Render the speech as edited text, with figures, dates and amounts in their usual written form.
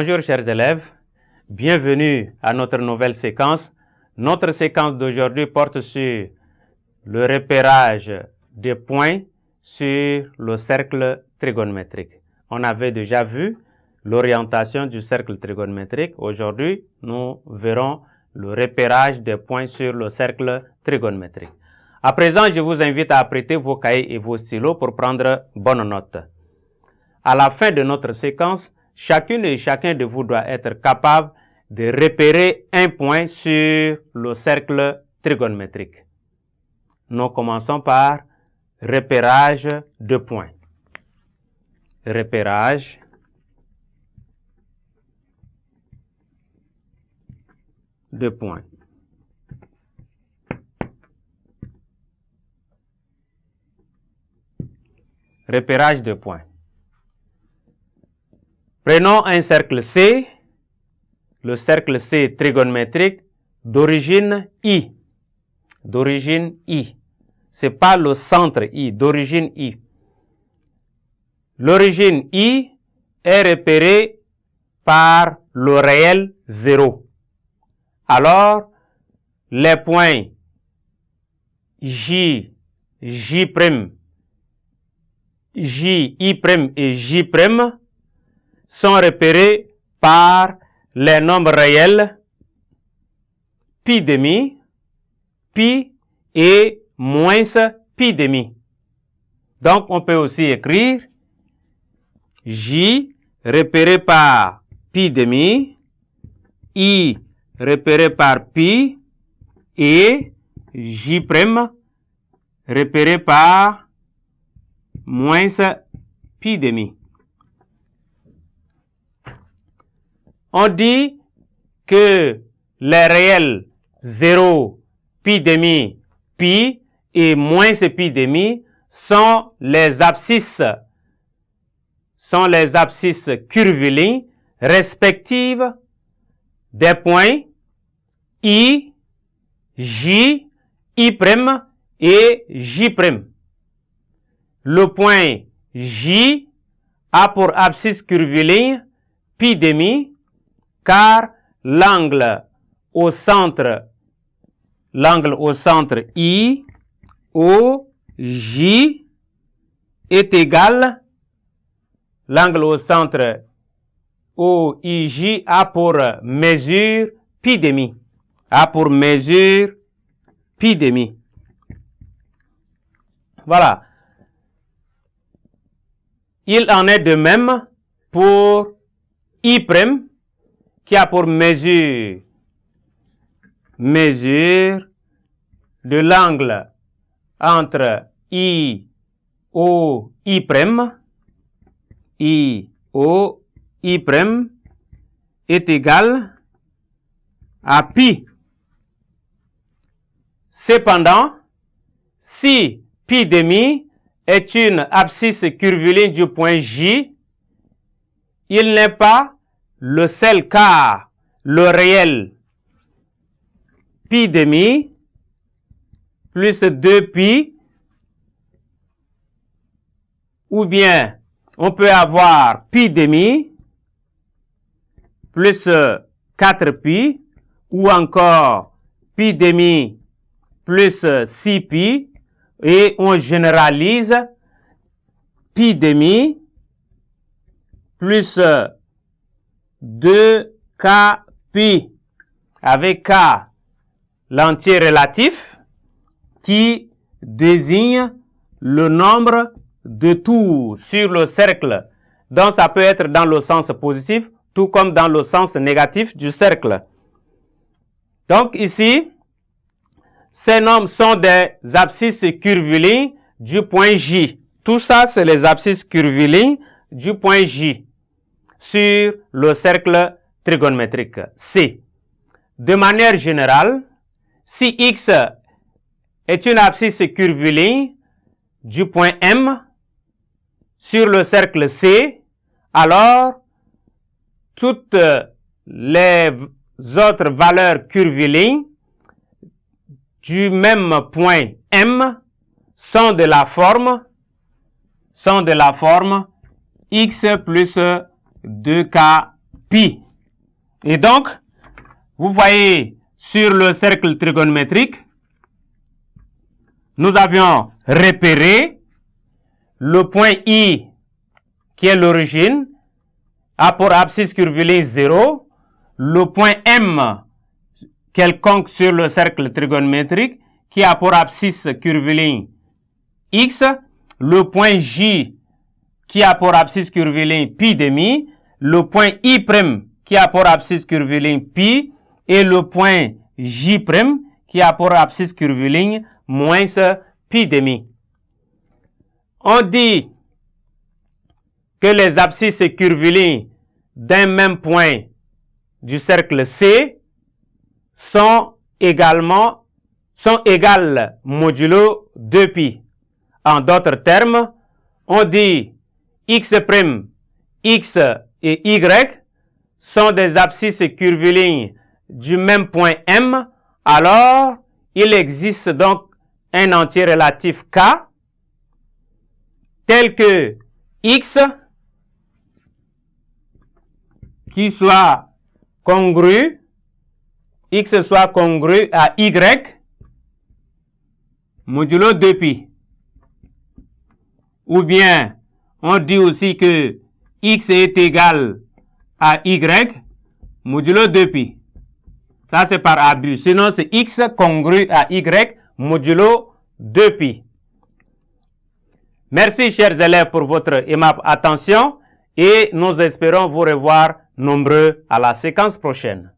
Bonjour chers élèves, bienvenue à notre nouvelle séquence. Notre séquence d'aujourd'hui porte sur le repérage des points sur le cercle trigonométrique. On avait déjà vu l'orientation du cercle trigonométrique. Aujourd'hui, nous verrons le repérage des points sur le cercle trigonométrique. À présent, je vous invite à prêter vos cahiers et vos stylos pour prendre bonne note. À la fin de notre séquence, chacune et chacun de vous doit être capable de repérer un point sur le cercle trigonométrique. Nous commençons par repérage de points. Repérage de points. Repérage de points. Prenons un cercle C, le cercle C trigonométrique d'origine I. D'origine I. Ce n'est pas le centre I, d'origine I. L'origine I est repérée par le réel 0. Alors, les points J, J', J, I' et J' sont repérés par les nombres réels pi demi, pi et moins pi demi. Donc, on peut aussi écrire J repéré par pi demi, I repéré par pi et J' repéré par moins pi demi. On dit que les réels 0, pi demi, pi et moins pi demi sont les abscisses curvilignes respectives des points I, J, I' et J'. Le point J a pour abscisse curviligne pi demi car l'angle au centre I, O, J est égal, l'angle au centre O, I, J a pour mesure pi demi, Voilà. Il en est de même pour I', qui a pour mesure de l'angle entre I, O, I', est égal à pi. Cependant, si pi demi est une abscisse curviligne du point J, il n'est pas le seul car le réel pi demi plus 2pi, ou bien on peut avoir pi demi plus 4pi, ou encore pi demi plus 6pi, et on généralise pi demi plus 2k pi, avec k l'entier relatif qui désigne le nombre de tours sur le cercle. Donc ça peut être dans le sens positif tout comme dans le sens négatif du cercle. Donc ici, ces nombres sont des abscisses curvilignes du point J. Tout ça, c'est les abscisses curvilignes du point J sur le cercle trigonométrique C. De manière générale, si X est une abscisse curviligne du point M sur le cercle C, alors toutes les autres valeurs curvilignes du même point M sont de la forme x plus 2k pi. Et donc, vous voyez sur le cercle trigonométrique, nous avions repéré le point I qui est l'origine, a pour abscisse curviligne 0, le point M quelconque sur le cercle trigonométrique qui a pour abscisse curviligne X, le point J qui a pour abscisse curviligne pi demi, le point I' qui a pour abscisse curviligne pi et le point J' qui a pour abscisse curviligne moins pi demi. On dit que les abscisses curvilignes d'un même point du cercle C sont égales modulo 2pi. En d'autres termes, on dit x', x et y sont des abscisses curvilignes du même point M, alors il existe donc un entier relatif K tel que x qui soit congru, x soit congru à y modulo 2pi. Ou bien, on dit aussi que x est égal à y modulo 2pi. Ça, c'est par abus. Sinon, c'est x congru à y modulo 2pi. Merci, chers élèves, pour votre aimable attention et nous espérons vous revoir nombreux à la séquence prochaine.